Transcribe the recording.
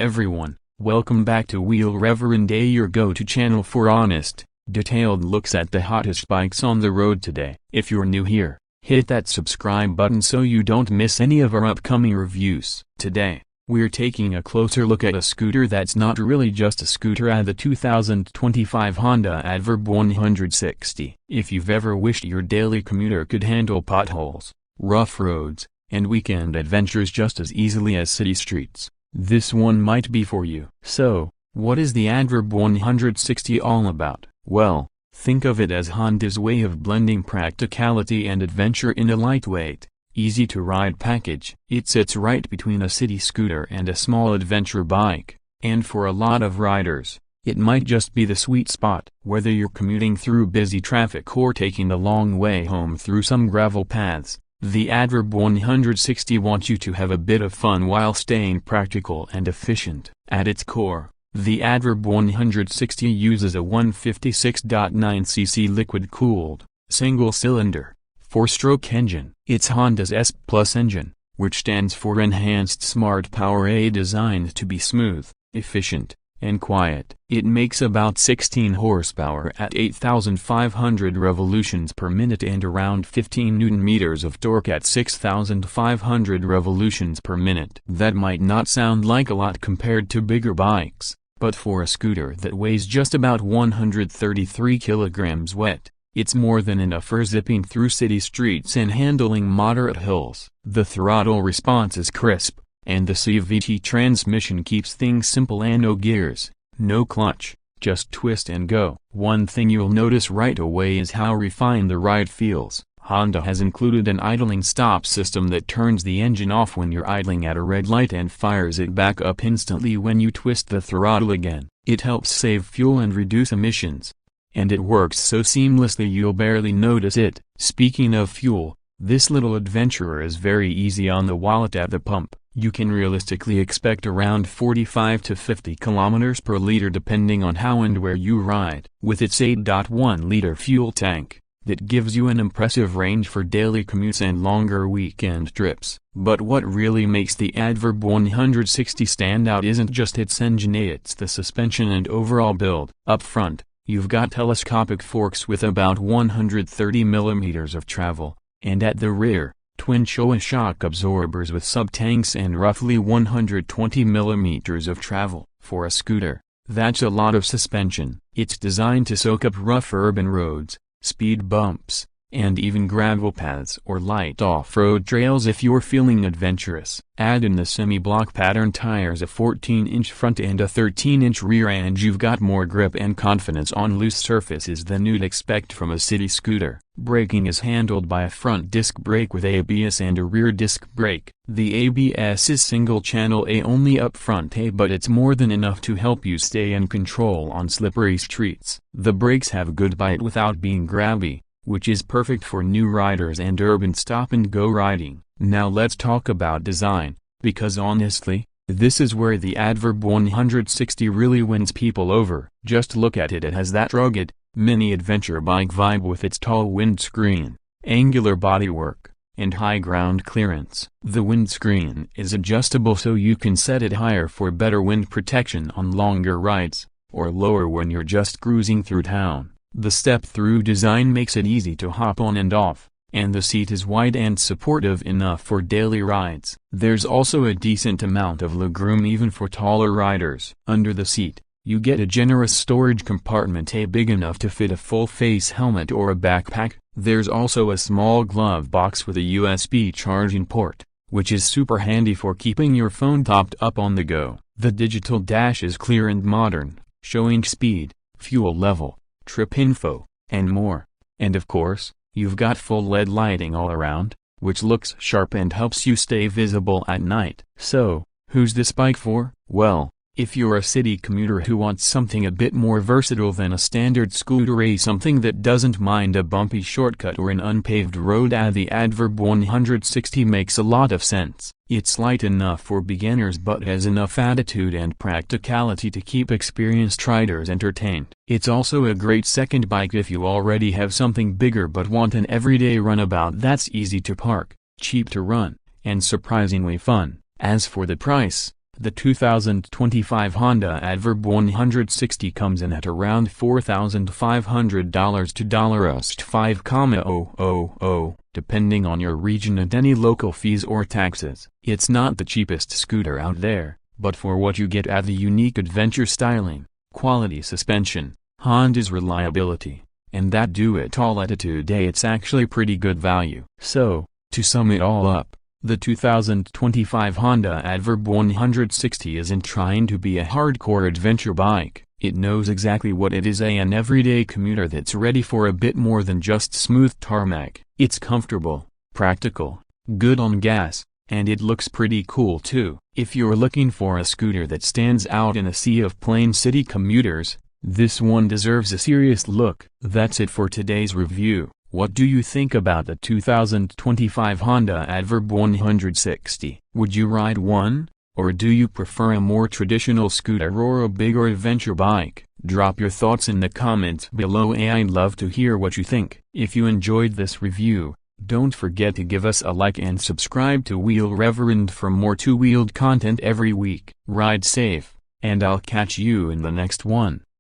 everyone, welcome back to Wheel Reverend A, your go-to channel for honest, detailed looks at the hottest bikes on the road today. If you're new here, hit that subscribe button so you don't miss any of our upcoming reviews. Today, we're taking a closer look at a scooter that's not really just a scooter, at the 2025 Honda ADV 160. If you've ever wished your daily commuter could handle potholes, rough roads, and weekend adventures just as easily as city streets, this one might be for you. So, what is the ADV 160 all about? Well, think of it as Honda's way of blending practicality and adventure in a lightweight, easy-to-ride package. It sits right between a city scooter and a small adventure bike, and for a lot of riders, it might just be the sweet spot. Whether you're commuting through busy traffic or taking the long way home through some gravel paths, the ADV 160 wants you to have a bit of fun while staying practical and efficient. At its core, the ADV 160 uses a 156.9cc liquid-cooled, single-cylinder, 4-stroke engine. It's Honda's S Plus engine, which stands for Enhanced Smart Power A, designed to be smooth, efficient, and quiet. It makes about 16 horsepower at 8,500 revolutions per minute and around 15 Nm of torque at 6,500 revolutions per minute. That might not sound like a lot compared to bigger bikes, but for a scooter that weighs just about 133 kilograms wet, it's more than enough for zipping through city streets and handling moderate hills. The throttle response is crisp, and the CVT transmission keeps things simple, and no gears, no clutch, just twist and go. One thing you'll notice right away is how refined the ride feels. Honda has included an idling stop system that turns the engine off when you're idling at a red light and fires it back up instantly when you twist the throttle again. It helps save fuel and reduce emissions, and it works so seamlessly you'll barely notice it. Speaking of fuel, this little adventurer is very easy on the wallet at the pump. You can realistically expect around 45 to 50 kilometers per liter depending on how and where you ride. With its 8.1-liter fuel tank, that gives you an impressive range for daily commutes and longer weekend trips. But what really makes the ADV 160 stand out isn't just its engine, it's the suspension and overall build. Up front, you've got telescopic forks with about 130 millimeters of travel, and at the rear, twin Showa shock absorbers with sub-tanks and roughly 120 millimeters of travel. For a scooter, that's a lot of suspension. It's designed to soak up rough urban roads, speed bumps, and even gravel paths or light off-road trails if you're feeling adventurous. Add in the semi-block pattern tires, a 14-inch front and a 13-inch rear, and you've got more grip and confidence on loose surfaces than you'd expect from a city scooter. Braking is handled by a front disc brake with ABS and a rear disc brake. The ABS is single-channel A only up front A, but it's more than enough to help you stay in control on slippery streets. The brakes have good bite without being grabby, which is perfect for new riders and urban stop-and-go riding. Now let's talk about design, because honestly, this is where the ADV 160 really wins people over. Just look at it. It has that rugged, mini adventure bike vibe with its tall windscreen, angular bodywork, and high ground clearance. The windscreen is adjustable so you can set it higher for better wind protection on longer rides, or lower when you're just cruising through town. The step-through design makes it easy to hop on and off, and the seat is wide and supportive enough for daily rides. There's also a decent amount of legroom even for taller riders. Under the seat, you get a generous storage compartment, big enough to fit a full-face helmet or a backpack. There's also a small glove box with a USB charging port, which is super handy for keeping your phone topped up on the go. The digital dash is clear and modern, showing speed, fuel level, trip info, and more. And of course, you've got full LED lighting all around, which looks sharp and helps you stay visible at night. So, who's this bike for? Well, if you're a city commuter who wants something a bit more versatile than a standard scooter, something that doesn't mind a bumpy shortcut or an unpaved road, the ADV 160 makes a lot of sense. It's light enough for beginners but has enough attitude and practicality to keep experienced riders entertained. It's also a great second bike if you already have something bigger but want an everyday runabout that's easy to park, cheap to run, and surprisingly fun. As for the price, The 2025 Honda ADV 160 comes in at around $4,500 to $5,000, depending on your region and any local fees or taxes. It's not the cheapest scooter out there, but for what you get at the unique adventure styling, quality suspension, Honda's reliability, and that do-it-all attitude, it's actually pretty good value. So, to sum it all up, the 2025 Honda ADV 160 isn't trying to be a hardcore adventure bike. It knows exactly what it is: an everyday commuter that's ready for a bit more than just smooth tarmac. It's comfortable, practical, good on gas, and it looks pretty cool too. If you're looking for a scooter that stands out in a sea of plain city commuters, this one deserves a serious look. That's it for today's review. What do you think about the 2025 Honda ADV 160? Would you ride one? Or do you prefer a more traditional scooter or a bigger adventure bike? Drop your thoughts in the comments below. I'd love to hear what you think. If you enjoyed this review, don't forget to give us a like and subscribe to Wheel Reverend for more two-wheeled content every week. Ride safe, and I'll catch you in the next one.